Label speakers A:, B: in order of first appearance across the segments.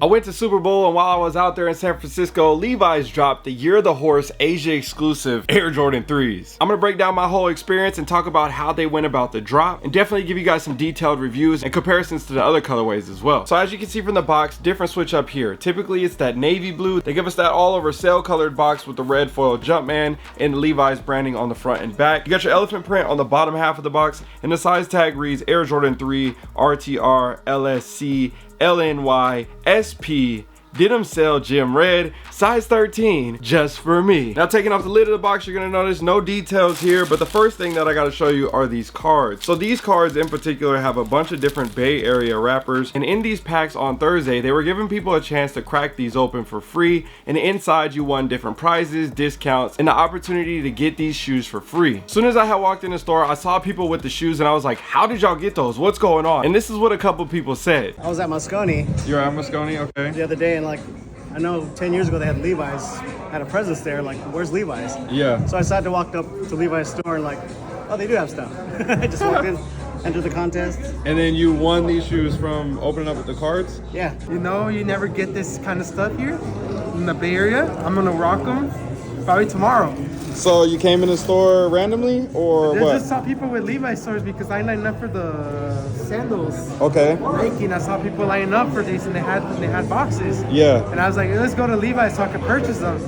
A: I went to Super Bowl, and while I was out there in San Francisco, Levi's dropped the Year of the Horse Asia exclusive Air Jordan 3s. I'm gonna break down my whole experience and talk about how they went about the drop, and definitely give you guys some detailed reviews and comparisons to the other colorways as well. So as you can see from the box, different switch up here. Typically it's that navy blue. They give us that all over sail colored box with the red foil Jumpman and the Levi's branding on the front and back. You got your elephant print on the bottom half of the box, and the size tag reads Air Jordan 3 RTR LSC LNY SP Denim Cell Gem Red, size 13, just for me. Now taking off the lid of the box, you're gonna notice no details here, but the first thing that I gotta show you are these cards. So these cards in particular have a bunch of different Bay Area rappers, and in these packs on Thursday, they were giving people a chance to crack these open for free, and inside you won different prizes, discounts, and the opportunity to get these shoes for free. As soon as I had walked in the store, I saw people with the shoes, and I was like, how did y'all get those? What's going on? And this is what a couple people said.
B: I was at Moscone.
A: You're at Moscone, okay.
B: The other day, and like, I know 10 years ago they had Levi's, had a presence there, like, where's Levi's?
A: Yeah.
B: So I decided to walk up to Levi's store and like, oh, they do have stuff. I just walked in, entered the contest.
A: And then you won these shoes from opening up with the cards?
B: Yeah.
C: You know, you never get this kind of stuff here in the Bay Area. I'm gonna rock them probably tomorrow.
A: So you came in the store randomly, or
C: I
A: what?
C: just saw people with Levi stores because I lined up for the sandals.
A: Okay.
C: Nike, and I saw people lining up for these, and they had boxes.
A: Yeah.
C: And I was like, let's go to Levi so I can purchase them.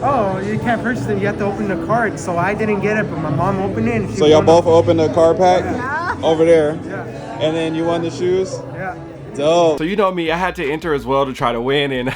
C: Oh, you can't purchase them. You have to open the card. So I didn't get it, but my mom opened it. And
A: So y'all both opened the card pack over there,
C: Yeah.
A: and then you won the shoes?
C: Yeah.
A: Dope. So you know me, I had to enter as well to try to win, and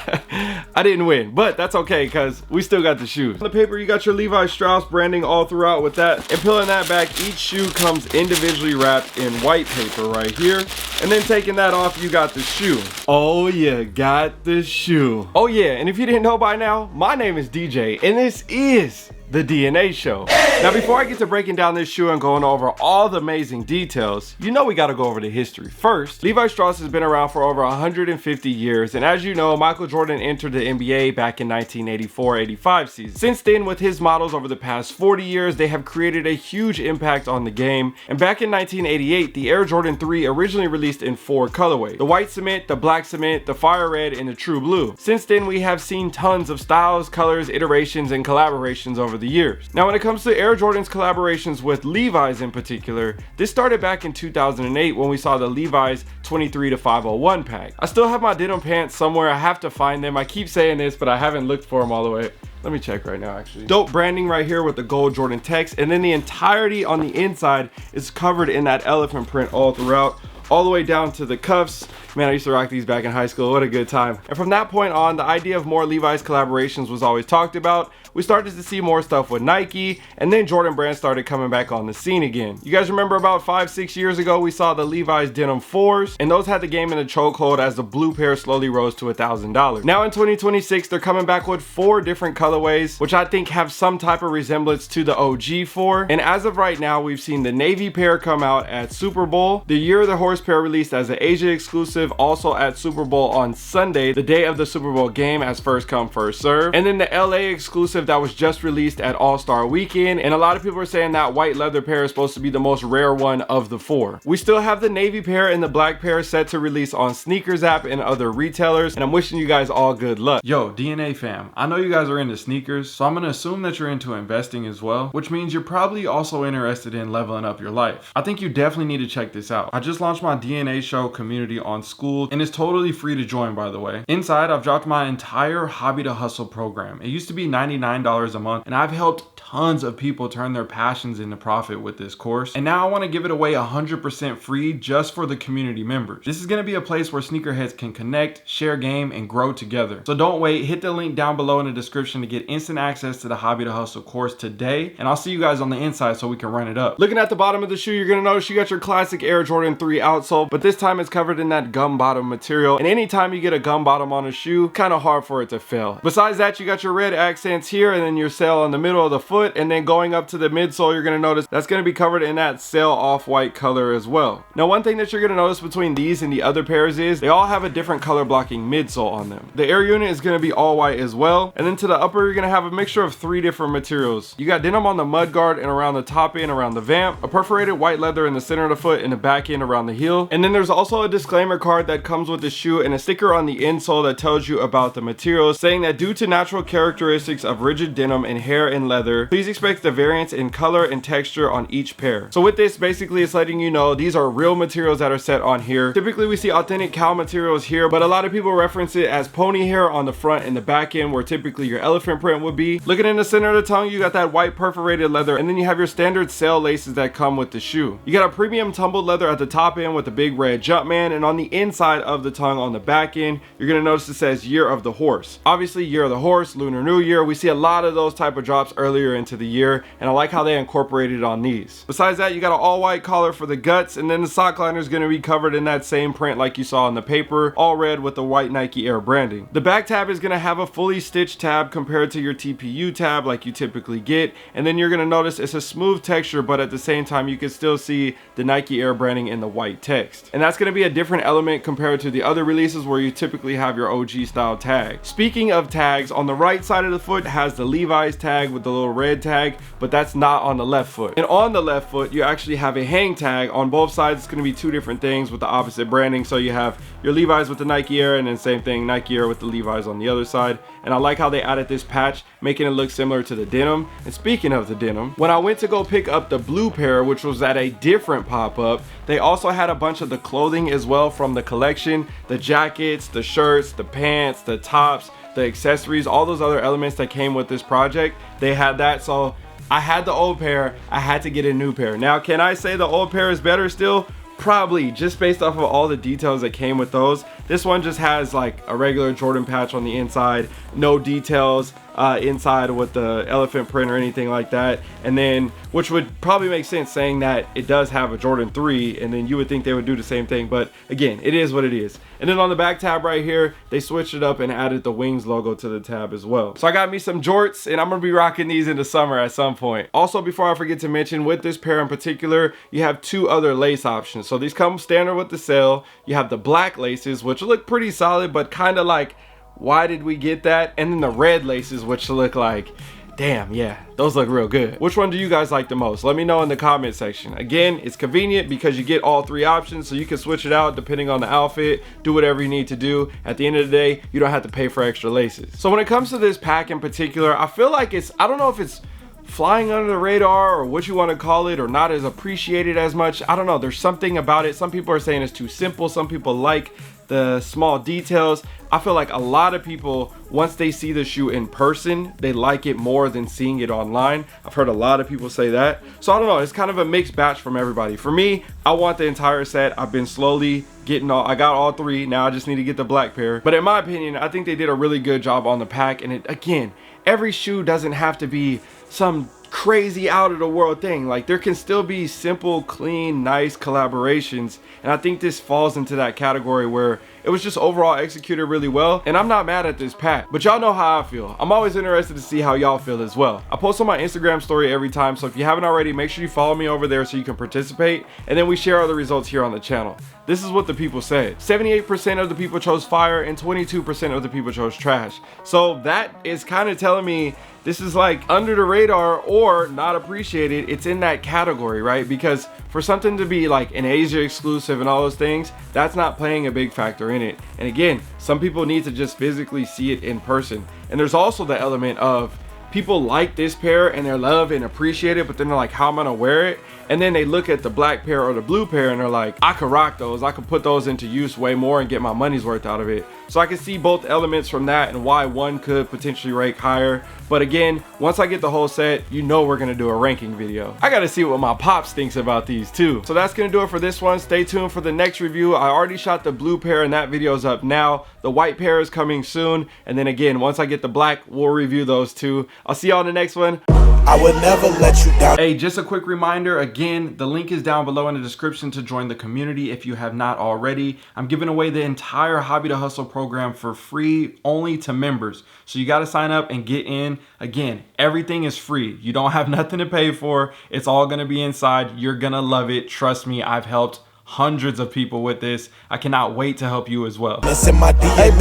A: I didn't win, but that's okay because we still got the shoes. On the paper, you got your Levi Strauss branding all throughout with that, and peeling that back, each shoe comes individually wrapped in white paper right here, and then taking that off, you got the shoe. Oh yeah, got the shoe. Oh yeah, and if you didn't know by now, my name is DJ, and this is the DNA Show. Now before I get to breaking down this shoe and going over all the amazing details, you know we gotta go over the history. First, Levi Strauss has been around for over 150 years, and as you know, Michael Jordan entered the NBA back in 1984-85 season. Since then, with his models over the past 40 years, they have created a huge impact on the game, and back in 1988, the Air Jordan 3 originally released in 4 colorways: the white cement, the black cement, the fire red, and the true blue. Since then, we have seen tons of styles, colors, iterations, and collaborations over the years. Now when it comes to Air Jordan's collaborations with Levi's in particular, this started back in 2008 when we saw the Levi's 23-501 pack. I still have my denim pants somewhere. I have to find them. I keep saying this, but I haven't looked for them all the way. Let me check right now actually. Dope branding right here with the gold Jordan text, and then the entirety on the inside is covered in that elephant print all throughout, all the way down to the cuffs. Man, I used to rock these back in high school. What a good time. And from that point on, the idea of more Levi's collaborations was always talked about. We started to see more stuff with Nike, and then Jordan Brand started coming back on the scene again. You guys remember about 5-6 years ago, we saw the Levi's Denim 4s, and those had the game in a chokehold as the blue pair slowly rose to $1,000. Now in 2026, they're coming back with 4 different colorways, which I think have some type of resemblance to the OG 4. And as of right now, we've seen the navy pair come out at Super Bowl, the Year of the Horse pair released as an Asia exclusive also at Super Bowl on Sunday, the day of the Super Bowl game, as first come first serve, and then the LA exclusive that was just released at All-Star Weekend, and a lot of people are saying that white leather pair is supposed to be the most rare one of the 4. We still have the navy pair and the black pair set to release on Sneakers app and other retailers, and I'm wishing you guys all good luck. Yo, DNA fam, I know you guys are into sneakers, so I'm gonna assume that you're into investing as well, which means you're probably also interested in leveling up your life. I think you definitely need to check this out. I just launched my DNA Show community on School, and it's totally free to join, by the way. Inside, I've dropped my entire Hobby to Hustle program. It used to be $99 a month, and I've helped tons of people turn their passions into profit with this course, and now I want to give it away 100% free just for the community members. This is going to be a place where sneakerheads can connect, share game, and grow together. So don't wait, hit the link down below in the description to get instant access to the Hobby to Hustle course today, and I'll see you guys on the inside so we can run it up. Looking at the bottom of the shoe, you're going to notice you got your classic Air Jordan 3 outsole, but this time it's covered in that gum bottom material, and anytime you get a gum bottom on a shoe, kind of hard for it to fail. Besides that, you got your red accents here, and then your sail in the middle of the foot, and then going up to the midsole, you're going to notice that's going to be covered in that sail off-white color as well. Now one thing that you're going to notice between these and the other pairs is they all have a different color blocking midsole on them. The air unit is going to be all white as well, and then to the upper you're going to have a mixture of 3 different materials. You got denim on the mud guard and around the top end around the vamp, a perforated white leather in the center of the foot and the back end around the heel, and then there's also a disclaimer card card that comes with the shoe and a sticker on the insole that tells you about the materials, saying that due to natural characteristics of rigid denim and hair and leather, please expect the variance in color and texture on each pair. So with this, basically it's letting you know these are real materials that are set on here. Typically we see authentic cow materials here, but a lot of people reference it as pony hair on the front and the back end, where typically your elephant print would be. Looking in the center of the tongue, you got that white perforated leather, and then you have your standard sail laces that come with the shoe. You got a premium tumbled leather at the top end with the big red Jumpman, and on the inside of the tongue on the back end, you're gonna notice it says Year of the Horse. Obviously, Year of the Horse, Lunar New Year, we see a lot of those type of drops earlier into the year, and I like how they incorporated on these. Besides that, you got an all white collar for the guts, and then the sock liner is gonna be covered in that same print like you saw on the paper, all red with the white Nike Air branding. The back tab is gonna have a fully stitched tab compared to your TPU tab like you typically get, and then you're gonna notice it's a smooth texture, but at the same time you can still see the Nike Air branding in the white text. And that's gonna be a different element compared to the other releases where you typically have your OG style tag. Speaking of tags, on the right side of the foot has the Levi's tag with the little red tag, but that's not on the left foot. And on the left foot, you actually have a hang tag. On both sides, it's gonna be two different things with the opposite branding. So you have your Levi's with the Nike Air, and then same thing, Nike Air with the Levi's on the other side. And I like how they added this patch, making it look similar to the denim. And speaking of the denim, when I went to go pick up the blue pair, which was at a different pop-up, they also had a bunch of the clothing as well from the collection, the jackets, the shirts, the pants, the tops, the accessories, all those other elements that came with this project. They had that, so I had the old pair, I had to get a new pair. Now, can I say the old pair is better still? Probably, just based off of all the details that came with those. This one just has like a regular Jordan patch on the inside, no details inside with the elephant print or anything like that. And then, which would probably make sense saying that it does have a Jordan 3, and then you would think they would do the same thing, but again, it is what it is. And then on the back tab right here, they switched it up and added the Wings logo to the tab as well. So I got me some jorts, and I'm gonna be rocking these in the summer at some point. Also, before I forget to mention, with this pair in particular, you have two other lace options. So these come standard with the sail. You have the black laces, which look pretty solid, but kind of like, why did we get that? And then the red laces, which look like, damn, yeah, those look real good. Which one do you guys like the most? Let me know in the comment section. Again, it's convenient because you get all three options, so you can switch it out depending on the outfit, do whatever you need to do. At the end of the day, you don't have to pay for extra laces. So when it comes to this pack in particular, I feel like I don't know if it's flying under the radar or what you want to call it, or not as appreciated as much. I don't know, there's something about it. Some people are saying it's too simple. Some people like the small details. I feel like a lot of people, once they see the shoe in person, they like it more than seeing it online. I've heard a lot of people say that. So I don't know, it's kind of a mixed batch from everybody. For me, I want the entire set. I've been slowly getting I got all three. Now I just need to get the black pair. But in my opinion, I think they did a really good job on the pack. And again, every shoe doesn't have to be some crazy out of the world thing. Like, there can still be simple, clean, nice collaborations, and I think this falls into that category where it was just overall executed really well. And I'm not mad at this pack, but y'all know how I feel. I'm always interested to see how y'all feel as well. I post on my Instagram story every time, so if you haven't already, make sure you follow me over there so you can participate, and then we share all the results here on the channel. This is what the people said. 78% of the people chose fire and 22% of the people chose trash. So that is kind of telling me this is like under the radar or not appreciated. It's in that category, right? Because for something to be like an Asia exclusive and all those things, that's not playing a big factor in it. And again, some people need to just physically see it in person. And there's also the element of people like this pair and they love and appreciate it, but then they're like, how am I gonna wear it? And then they look at the black pair or the blue pair and they're like, I could rock those. I could put those into use way more and get my money's worth out of it. So I can see both elements from that and why one could potentially rank higher. But again, once I get the whole set, you know we're gonna do a ranking video. I gotta see what my pops thinks about these too. So that's gonna do it for this one. Stay tuned for the next review. I already shot the blue pair and that video is up now. The white pair is coming soon. And then again, once I get the black, we'll review those two. I'll see y'all in the next one.
D: I would never let you down.
A: Hey, just a quick reminder, again, the link is down below in the description to join the community if you have not already. I'm giving away the entire Hobby to Hustle program for free, only to members. So you got to sign up and get in. Again, everything is free. You don't have nothing to pay for. It's all going to be inside. You're going to love it. Trust me, I've helped hundreds of people with this. I cannot wait to help you as well.
D: It's in my DNA.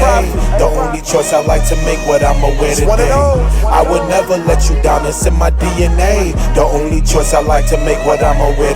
D: The only choice I like to make, what I'ma wear today. I would never let you down. It's in my DNA. The only choice I like to make, what I'ma wear today.